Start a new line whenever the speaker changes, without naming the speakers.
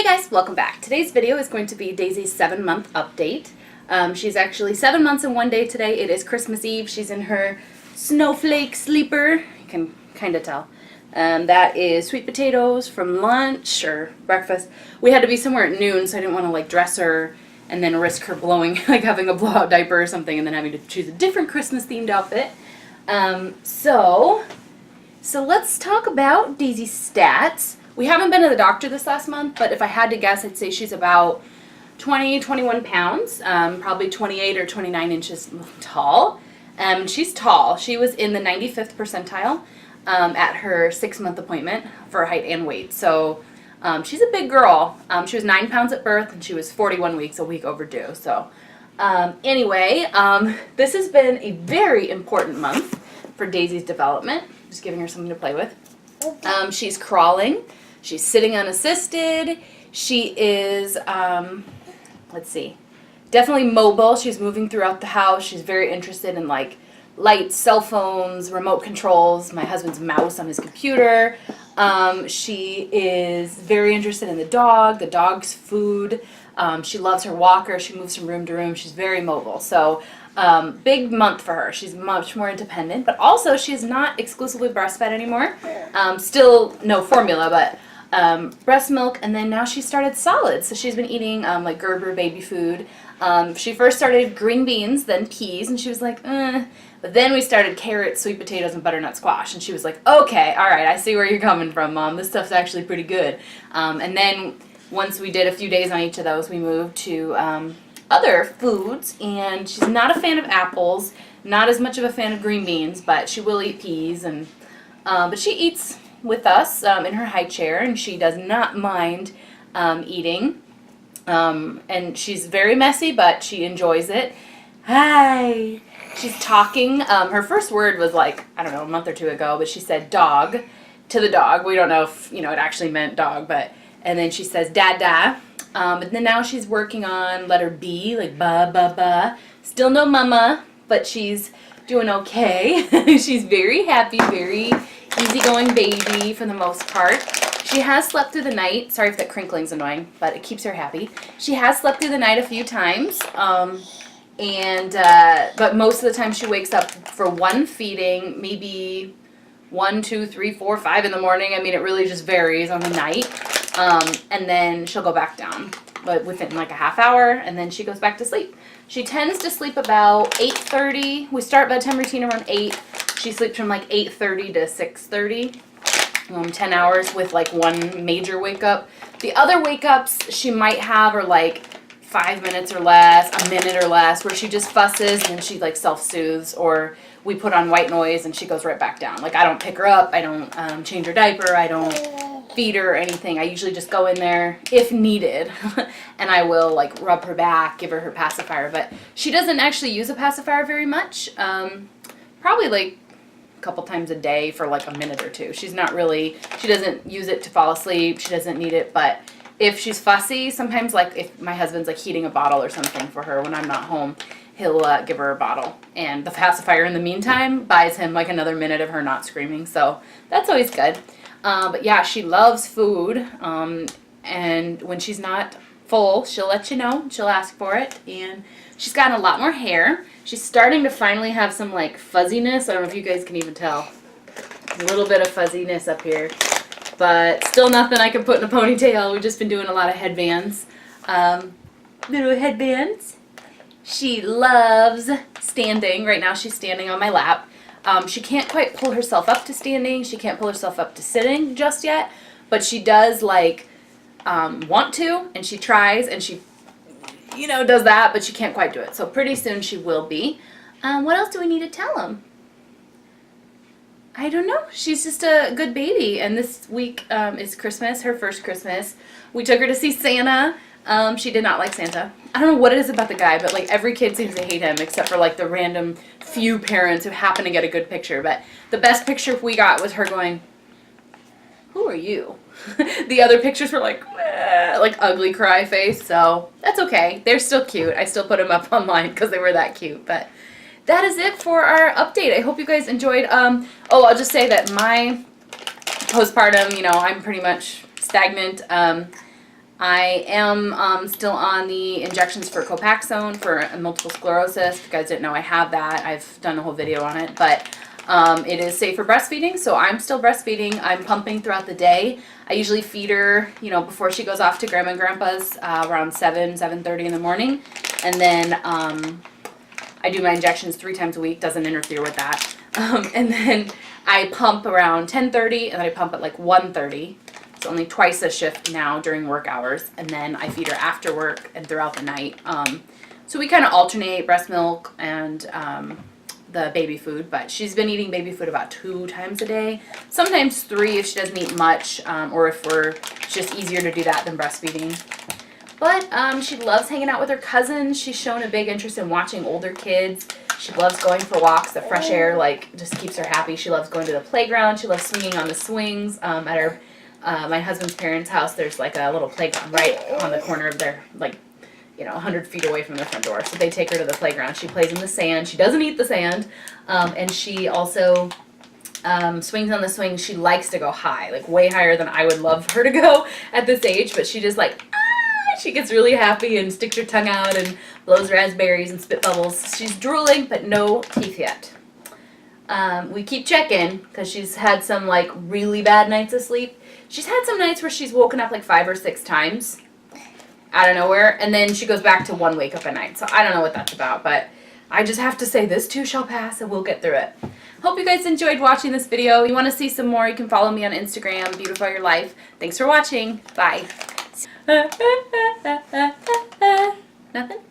guys, welcome back. Today's video is going to be Daisy's 7-month update. She's actually 7 months and 1 day today. It is Christmas Eve. She's in her snowflake sleeper. You can kind of tell. That is sweet potatoes from lunch or breakfast. We had to be somewhere at noon, so I didn't want to like dress her and then risk her blowing, like having a blowout diaper or something, and then having to choose a different Christmas themed outfit. So let's talk about Daisy's stats. We haven't been to the doctor this last month, but if I had to guess, I'd say she's about 20, 21 pounds, probably 28 or 29 inches tall. She's tall. She was in the 95th percentile at her 6-month appointment for height and weight. So she's a big girl. She was 9 pounds at birth, and she was 41 weeks, a week overdue. So anyway, this has been a very important month for Daisy's development. Just giving her something to play with. She's crawling. She's sitting unassisted. She is, let's see, definitely mobile. She's moving throughout the house. She's very interested in like lights, cell phones, remote controls, my husband's mouse on his computer. She is very interested in the dog's food. She loves her walker. She moves from room to room. She's very mobile. So big month for her. She's much more independent, but also she's not exclusively breastfed anymore. Still no formula, but breast milk, and then now she started solids. So she's been eating like Gerber baby food. She first started green beans, then peas, and she was like, But then we started carrots, sweet potatoes, and butternut squash, and she was like, okay, all right, I see where you're coming from, Mom. This stuff's actually pretty good. And then once we did a few days on each of those, we moved to other foods, and she's not a fan of apples, not as much of a fan of green beans, but she will eat peas, and but she eats with us in her high chair, and she does not mind eating, and she's very messy, but she enjoys it. Hi! She's talking. Her first word was like, I don't know, a month or two ago, but she said dog to the dog. We don't know if, it actually meant dog, but, and then she says dada. But then now she's working on letter B, like ba, ba, ba. Still no mama, but she's doing okay. She's very happy, very easygoing baby for the most part. She has slept through the night. Sorry if that crinkling's annoying, but it keeps her happy. She has slept through the night a few times, but most of the time she wakes up for one feeding, maybe 1, 2, 3, 4, 5 in the morning. I mean, it really just varies on the night. And then she'll go back down, but within like a half hour, and then she goes back to sleep. She tends to sleep about 8:30. We start bedtime routine around 8. She sleeps from like 8:30 to 6:30, 10 hours with like one major wake up. The other wake ups she might have are like 5 minutes or less, a minute or less, where she just fusses and then she like self-soothes, or we put on white noise and she goes right back down. Like I don't pick her up, I don't change her diaper, I don't feed her or anything. I usually just go in there if needed and I will like rub her back, give her her pacifier, but she doesn't actually use a pacifier very much. Probably like a couple times a day for like a minute or two. She doesn't use it to fall asleep. She doesn't need it, but if she's fussy, sometimes like if my husband's like heating a bottle or something for her when I'm not home, he'll give her a bottle. And the pacifier in the meantime buys him like another minute of her not screaming. So that's always good. But yeah, she loves food. And when she's not full, she'll let you know. She'll ask for it. And she's gotten a lot more hair. She's starting to finally have some like fuzziness. I don't know if you guys can even tell. A little bit of fuzziness up here. But still nothing I can put in a ponytail. We've just been doing a lot of headbands. Little headbands. She loves standing. Right now she's standing on my lap. She can't quite pull herself up to standing. She can't pull herself up to sitting just yet. But she does like want to, and she tries, and she does that, but she can't quite do it. So pretty soon she will be. What else do we need to tell them? I don't know. She's just a good baby, and this week is Christmas, her first Christmas. We took her to see Santa. She did not like Santa. I don't know what it is about the guy, but like every kid seems to hate him except for like the random few parents who happen to get a good picture. But the best picture we got was her going, "Who are you?" The other pictures were like ugly cry face, so that's okay. They're still cute. I still put them up online because they were that cute, but that is it for our update. I hope you guys enjoyed. I'll just say that my postpartum, I'm pretty much stagnant. I am still on the injections for Copaxone for multiple sclerosis. If you guys didn't know, I have that. I've done a whole video on it, but it is safe for breastfeeding, so I'm still breastfeeding. I'm pumping throughout the day. I usually feed her, you know, before she goes off to Grandma and Grandpa's around 7:30 in the morning, and then I do my injections 3 times a week. Doesn't interfere with that. And then I pump around 10:30, and then I pump at like 1:30. It's only twice a shift now during work hours, and then I feed her after work and throughout the night. So we kind of alternate breast milk and the baby food, but she's been eating baby food about 2 times a day, sometimes 3 if she doesn't eat much, or if it's just easier to do that than breastfeeding. But she loves hanging out with her cousins. She's shown a big interest in watching older kids. She loves going for walks. The fresh air like just keeps her happy. She loves going to the playground. She loves swinging on the swings. At her my husband's parents' house, there's like a little playground right on the corner of their, like, you know, 100 feet away from their front door. So they take her to the playground. She plays in the sand. She doesn't eat the sand. And she also swings on the swings. She likes to go high, like way higher than I would love her to go at this age. But she just like, she gets really happy and sticks her tongue out and blows raspberries and spit bubbles. She's drooling, but no teeth yet. We keep checking because she's had some like really bad nights of sleep. She's had some nights where she's woken up like 5 or 6 times out of nowhere, and then she goes back to 1 wake up a night. So I don't know what that's about, but I just have to say this too shall pass and we'll get through it. Hope you guys enjoyed watching this video. If you want to see some more, you can follow me on Instagram, Beautify Your Life. Thanks for watching. Bye. Nothing?